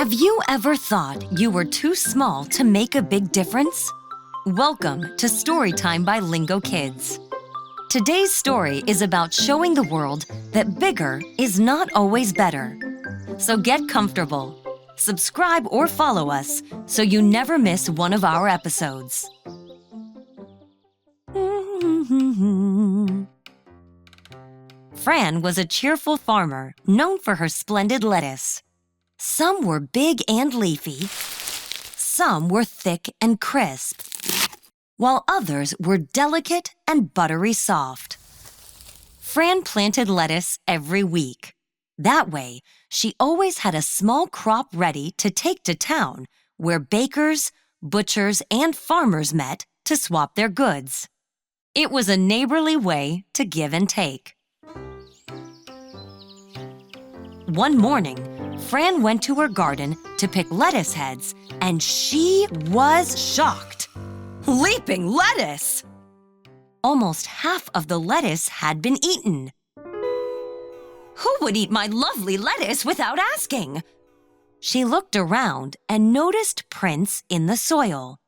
Have you ever thought you were too small to make a big difference? Welcome to Storytime by Lingokids. Today's story is about showing the world that bigger is not always better. So get comfortable. Subscribe or follow us so you never miss one of our episodes. Fran was a cheerful farmer known for her splendid lettuce. Some were big and leafy, some were thick and crisp, while others were delicate and buttery soft. Fran planted lettuce every week. That way, she always had a small crop ready to take to town, where bakers, butchers, and farmers met to swap their goods. It was a neighborly way to give and take. One morning, Fran went to her garden to pick lettuce heads, and she was shocked. Leaping lettuce! Almost half of the lettuce had been eaten. Who would eat my lovely lettuce without asking? She looked around and noticed prints in the soil.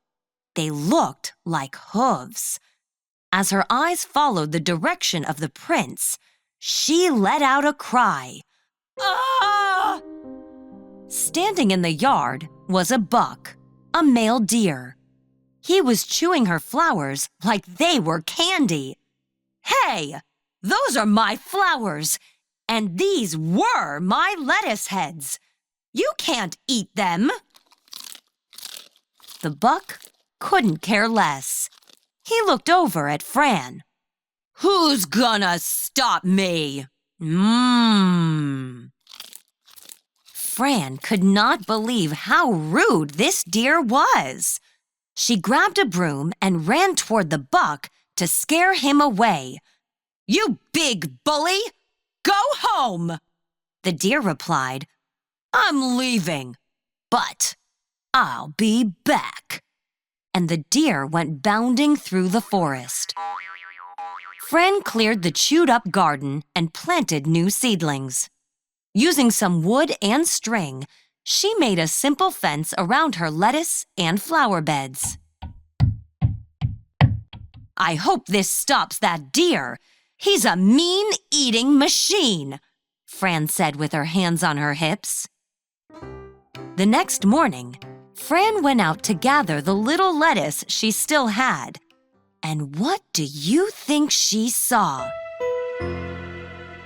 They looked like hooves. As her eyes followed the direction of the prints, she let out a cry. Ah! Standing in the yard was a buck, a male deer. He was chewing her flowers like they were candy. Hey, those are my flowers, and these were my lettuce heads. You can't eat them. The buck couldn't care less. He looked over at Fran. Who's gonna stop me? Fran could not believe how rude this deer was. She grabbed a broom and ran toward the buck to scare him away. You big bully! Go home! The deer replied, I'm leaving, but I'll be back. And the deer went bounding through the forest. Fran cleared the chewed-up garden and planted new seedlings. Using some wood and string, she made a simple fence around her lettuce and flower beds. I hope this stops that deer. He's a mean-eating machine, Fran said with her hands on her hips. The next morning, Fran went out to gather the little lettuce she still had. And what do you think she saw?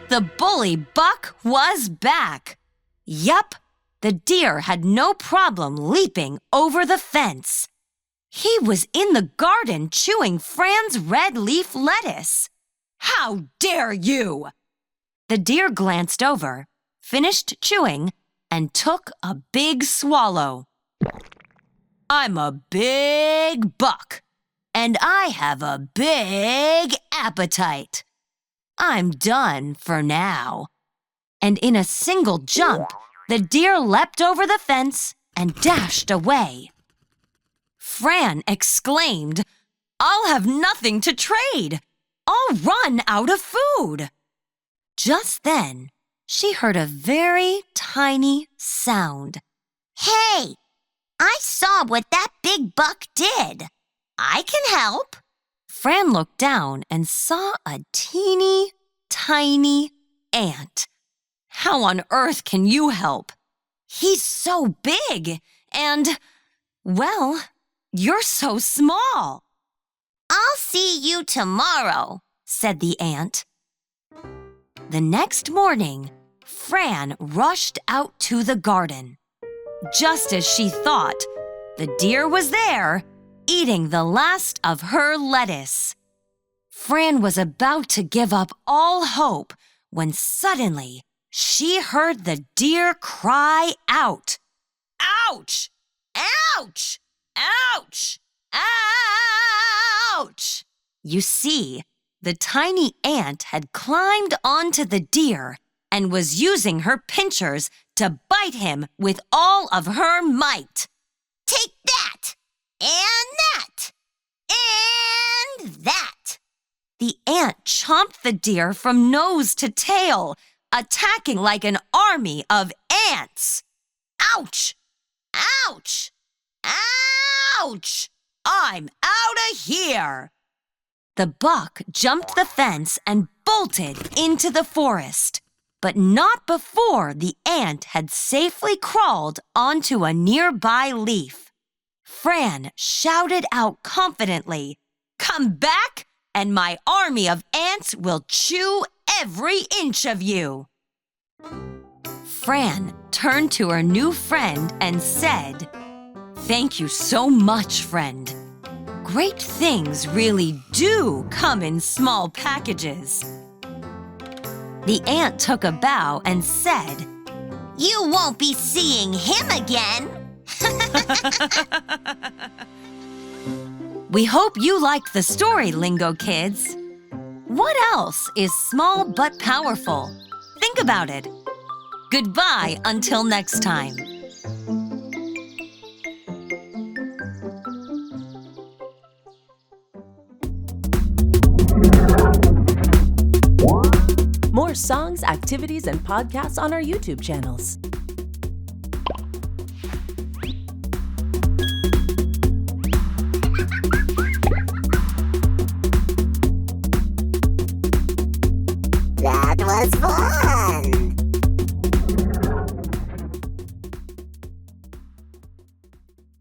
The bully buck was back. Yup, the deer had no problem leaping over the fence. He was in the garden chewing Fran's red leaf lettuce. How dare you! The deer glanced over, finished chewing, and took a big swallow. I'm a big buck, and I have a big appetite. I'm done for now. And in a single jump, the deer leapt over the fence and dashed away. Fran exclaimed, I'll have nothing to trade. I'll run out of food. Just then, she heard a very tiny sound. Hey, I saw what that big buck did. I can help. Fran looked down and saw a teeny, tiny ant. How on earth can you help? He's so big and, well, you're so small. I'll see you tomorrow, said the ant. The next morning, Fran rushed out to the garden. Just as she thought, the deer was there, eating the last of her lettuce. Fran was about to give up all hope when suddenly she heard the deer cry out. Ouch! Ouch! Ouch! Ouch! You see, the tiny ant had climbed onto the deer and was using her pincers to bite him with all of her might. Take that! And that! And that! The ant chomped the deer from nose to tail, attacking like an army of ants. Ouch! Ouch! Ouch! I'm out of here! The buck jumped the fence and bolted into the forest, but not before the ant had safely crawled onto a nearby leaf. Fran shouted out confidently, "Come back, and my army of ants will chew every inch of you." Fran turned to her new friend and said, "Thank you so much, friend. Great things really do come in small packages." The ant took a bow and said, "You won't be seeing him again." We hope you liked the story, Lingo Kids. What else is small but powerful? Think about it. Goodbye until next time. More songs, activities, and podcasts on our YouTube channels. That was fun!